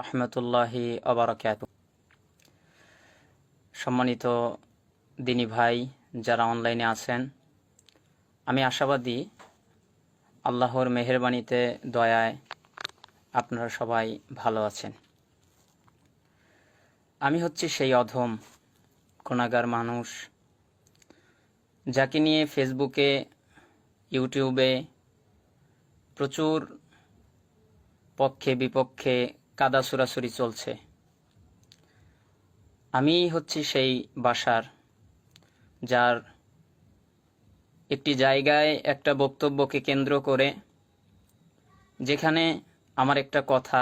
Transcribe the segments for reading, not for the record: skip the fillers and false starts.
রহমতুল্লাহি ওয়াবারাকাতুহু। সম্মানিত দিনী ভাই যারা অনলাইনে আছেন, আমি আশাবাদী আল্লাহর মেহেরবানিতে দয়ায় আপনারা সবাই ভালো আছেন। আমি হচ্ছি সেই অধম গুনাহগার মানুষ যাকে নিয়ে ফেসবুকে, ইউটিউবে প্রচুর পক্ষে বিপক্ষে কাদা ছুড়াছুড়ি চলছে। আমি হচ্ছি সেই বাসার যার একটি জায়গায় একটা বক্তব্যকে কেন্দ্র করে, যেখানে আমার একটা কথা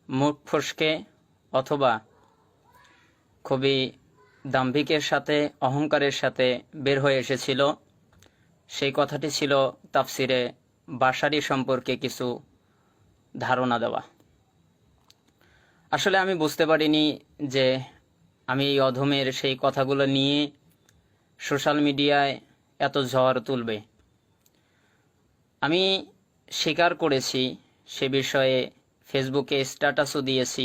মুখ ফসকে অথবা খুবই দাম্ভিকের সাথে, অহংকারের সাথে বের হয়ে এসেছিল। সেই কথাটি ছিল তাফসিরে বাশারি সম্পর্কে কিছু ধারণা দেওয়া। আসলে আমি বুঝতে পারিনি যে আমি এই অধমের সেই কথাগুলো নিয়ে সোশ্যাল মিডিয়ায় এত ঝড় তুলবে। আমি স্বীকার করেছি, সে বিষয়ে ফেসবুকে স্ট্যাটাসও দিয়েছি।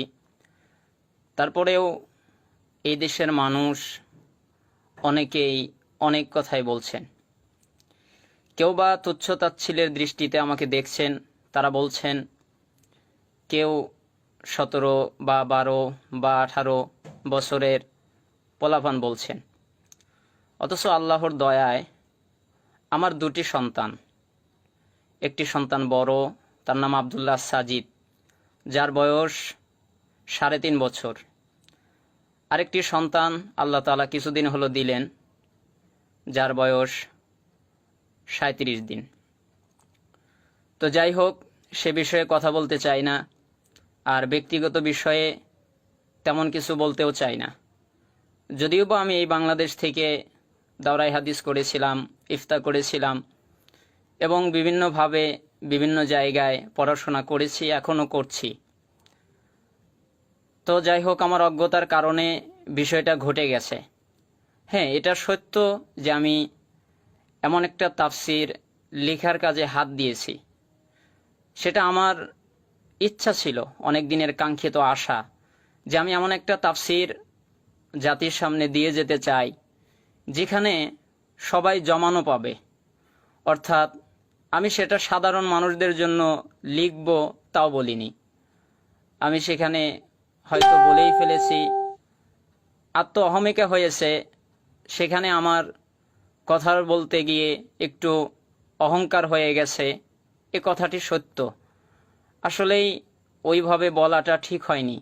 তারপরেও এই দেশের মানুষ অনেকেই অনেক কথাই বলছেন। কেউ বা তুচ্ছ-তাচ্ছিল্যের দৃষ্টিতে আমাকে দেখছেন, তারা বলছেন, কেউ 17 বা 12 বা 18 বছরের পোলাপান বলছেন। অথচ আল্লাহর দয়ায় আমার 2টি সন্তান, একটি সন্তান বড়, তার নাম আব্দুল্লাহ সাজিদ, যার বয়স 3.5 বছর। আরেকটি সন্তান আল্লাহ তাআলা কিছুদিন হলো দিলেন, যার বয়স 37 দিন। তো যাই হোক, সে বিষয়ে কথা বলতে চাই না, আর ব্যক্তিগত বিষয়ে তেমন কিছু বলতেও চাই না। যদিও বা আমি এই বাংলাদেশ থেকে দাওরাই হাদিস করেছিলাম, ইফতা করেছিলাম এবং বিভিন্নভাবে বিভিন্ন জায়গায় পড়াশোনা করেছি, এখনও করছি। তো যাই হোক, আমার অজ্ঞতার কারণে বিষয়টা ঘটে গেছে। হ্যাঁ, এটা সত্য যে আমি এমন একটা তাফসির লেখার কাজে হাত দিয়েছি। সেটা আমার ইচ্ছা ছিল, অনেক দিনের কাঙ্ক্ষিত আশা, যে আমি এমন একটা তাফসির জাতির সামনে দিয়ে যেতে চাই যেখানে সবাই জমানো পাবে। অর্থাৎ আমি সেটা সাধারণ মানুষদের জন্য লিখব তাও বলিনি। আমি সেখানে হয়তো বলেই ফেলেছি, আত্ম অহমিকা হয়েছে, সেখানে আমার কথা বলতে গিয়ে একটু অহংকার হয়ে গেছে। এ কথাটি সত্য, আসলেই ওইভাবে বলাটা ঠিক হয়নি।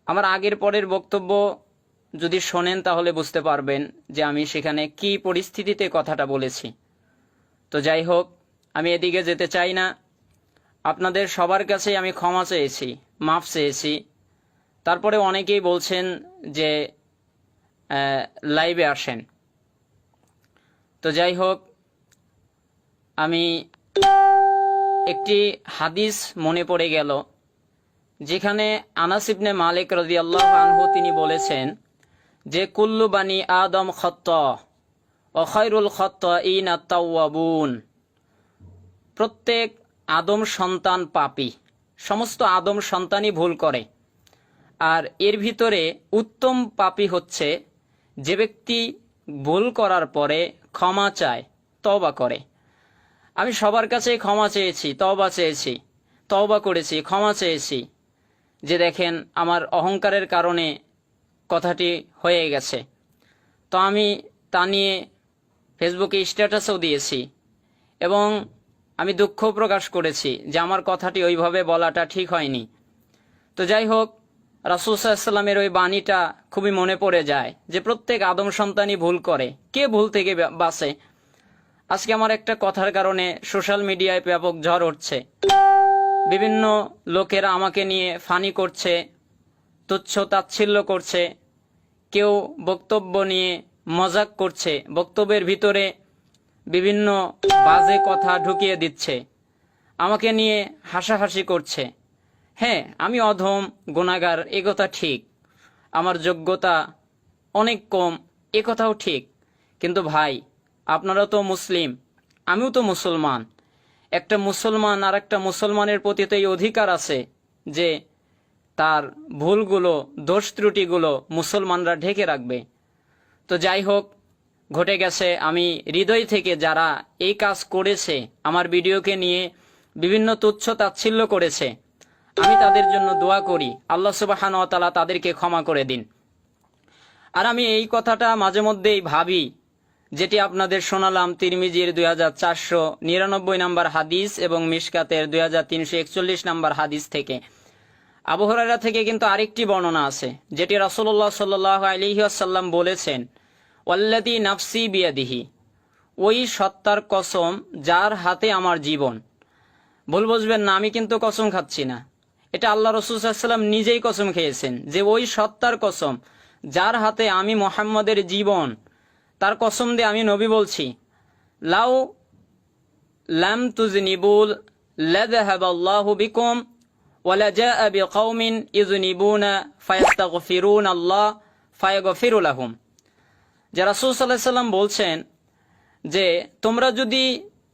আমার আগের পরের বক্তব্য যদি শোনেন তাহলে বুঝতে পারবেন যে আমি সেখানে কি পরিস্থিতিতে কথাটা বলেছি। তো যাই হোক, আমি এদিকে যেতে চাই না। আপনাদের সবার কাছে আমি ক্ষমা চেয়েছি, মাফ চেয়েছি। তারপরে অনেকেই বলছেন যে লাইভে আসেন। তো যাই হোক, আমি একটি হাদিস মনে পড়ে গেল, যেখানে আনাস ইবনে মালিক রাদিয়াল্লাহু আনহু তিনি বলেছেন যে কুল্লু বানি আদম খাত্তা ওয়া খায়রুল খাত্তাইন আত-তাওয়াবুন। প্রত্যেক আদম সন্তান পাপী, সমস্ত আদম সন্তানই ভুল করে, আর এর ভিতরে উত্তম পাপী হচ্ছে যে ব্যক্তি ভুল করার পরে ক্ষমা চায়, তওবা করে। আমি সবার কাছে ক্ষমা চেয়েছি, তওবা করেছি, ক্ষমা চেয়েছি, যে দেখেন আমার অহংকারের কারণে কথাটি হয়ে গেছে। তো আমি তা নিয়ে ফেসবুকে স্ট্যাটাসও দিয়েছি এবং আমি দুঃখ প্রকাশ করেছি যে আমার কথাটি ওইভাবে বলাটা ঠিক হয়নি। তো যাই হোক, রাসূল সাল্লাল্লাহু আলাইহি ওয়াসাল্লামের ওই বাণীটা খুবই মনে পড়ে যায় যে প্রত্যেক আদম সন্তানই ভুল করে, কে ভুল থেকে বাঁচে। আজকে আমার একটা কথার কারণে সোশ্যাল মিডিয়ায় ব্যাপক ঝড় উঠছে। বিভিন্ন লোকেরা আমাকে নিয়ে ফানি করছে, তুচ্ছ তাচ্ছিল্য করছে, কেউ বক্তব্য নিয়ে মজাক করছে, বক্তব্যের ভিতরে বিভিন্ন বাজে কথা ঢুকিয়ে দিচ্ছে, আমাকে নিয়ে হাসাহাসি করছে। হ্যাঁ, আমি অধম, গুনাহগার, এ কথা ঠিক। আমার যোগ্যতা অনেক কম, এ কথাও ঠিক। কিন্তু ভাই, আপনারা তো মুসলিম, আমিও তো মুসলমান। একটা মুসলমান আর একটা মুসলমানের প্রতি তো এই অধিকার আছে যে তার ভুলগুলো, দোষ ত্রুটিগুলো মুসলমানরা ঢেকে রাখবে। তো যাই হোক, ঘটে গেছে। আমি হৃদয় থেকে যারা এই কাজ করেছে, আমার ভিডিওকে নিয়ে বিভিন্ন তুচ্ছ তাচ্ছিল্য করেছে, আমি তাদের জন্য দোয়া করি, আল্লাহ সুবহানাহু ওয়া তাআলা তাদেরকে ক্ষমা করে দিন। আর আমি এই কথাটা মাঝে মধ্যেই ভাবি, যেটি আপনাদের শোনালাম তিরমিজির 2499 নম্বর হাদিস এবং মিশকাতের 2341 নম্বর হাদিস থেকে। আবু হুরায়রা থেকে কিন্তু আরেকটি বর্ণনা আছে, যেটি রাসূলুল্লাহ সাল্লাল্লাহু আলাইহি ওয়াসাল্লাম বলেছেন, ওয়াল্লাযী নাফসি বিয়াদিহি, ওই সত্তার কসম যার হাতে আমার জীবন। ভুল বুঝবেন না, আমি কিন্তু কসম খাচ্ছি না, এটা আল্লাহ রাসূল সাল্লাল্লাহু আলাইহি ওয়াসাল্লাম নিজেই কসম খেয়েছেন যে ওই সত্তার কসম যার হাতে আমি মুহাম্মদের জীবন, তার কসম দিয়ে আমি নবী বলছি, লাউ লাম তুজনিবুল লাযাহাবাল্লাহু বিকুম ওয়ালা জাআ বিকাউমিন ইযনিবুনা ফায়াস্তাগফিরুনাল্লাহ ফায়াগফিরু লাহুম। যে রাসূল সাল্লাল্লাহু আলাইহি ওয়াসাল্লাম বলছেন যে তোমরা যদি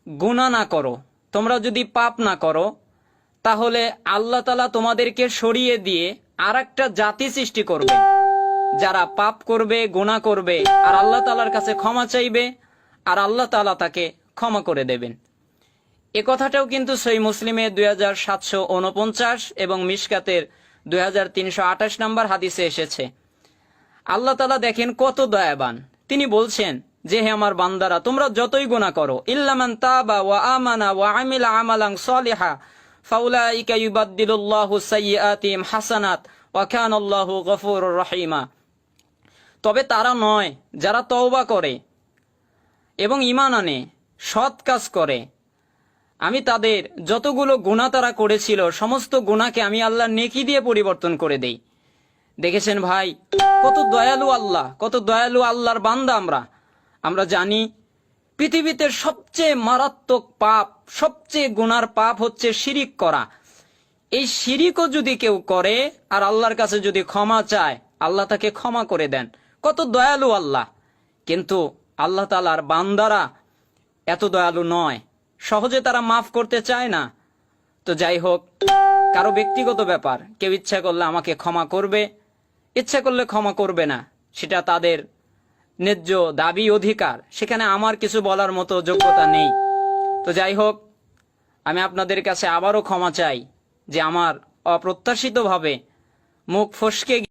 গুনাহ না করো, তোমরা যদি পাপ না করো, তাহলে আল্লাহ তাআলা তোমাদেরকে সরিয়ে দিয়ে আরেকটা জাতি সৃষ্টি করবে, যারা পাপ করবে, গুনাহ করবে, আর আল্লাহ তাআলার কাছে ক্ষমা চাইবে, আর আল্লাহ তাআলা তাকে ক্ষমা করে দেবেন। এ কথাটাও কিন্তু সহিহ মুসলিমে 2749 এবং মিশকাতের 2328 নম্বর হাদিসে এসেছে। আল্লাহ তাআলা দেখেন কত দয়াবান, তিনি বলছেন যে হে আমার বান্দারা, তোমরা যতই গুনাহ করো, ইল্লা মান তাবা ওয়া আমানা ওয়া আমিলা আমালান সলিহা ফাউলাইকা ইউবাদদিলুল্লাহু সাইয়্যাতিহিম হাসানাত ওয়া কানাল্লাহু গফুরুর রহিমা। তবে তারা নয় যারা তওবা করে এবং ঈমান আনে, সৎ কাজ করে, আমি তাদের যতগুলো গুনাহ তারা করেছিল সমস্ত গুনাহকে আমি আল্লাহর নেকি দিয়ে পরিবর্তন করে দেই। দেখেছেন ভাই, কত দয়ালু আল্লাহ, কত দয়ালু আল্লাহর বান্দা আমরা জানি পৃথিবীতে সবচেয়ে মারাত্মক পাপ, সবচেয়ে গুনার পাপ হচ্ছে শিরিক করা। এই শিরিকও যদি কেউ করে আর আল্লাহর কাছে যদি ক্ষমা চায়, আল্লাহ তাকে ক্ষমা করে দেন। কত দয়ালু আল্লাহ। কিন্তু আল্লাহ তাআলার বান্দারা এত দয়ালু নয়, সহজে তারা মাফ করতে চায় না। তো যাই হোক, কারো ব্যক্তিগত ব্যাপার, কেউ ইচ্ছা করলে আমাকে ক্ষমা করবে, ইচ্ছা করলে ক্ষমা করবে না, সেটা তাদের ন্যায্য দাবি, অধিকার, সেখানে আমার কিছু বলার মতো যোগ্যতা নেই। তো যাই হোক, আমি আপনাদের কাছে আবারও ক্ষমা চাই যে আমার অপ্রত্যাশিতভাবে মুখ ফসকে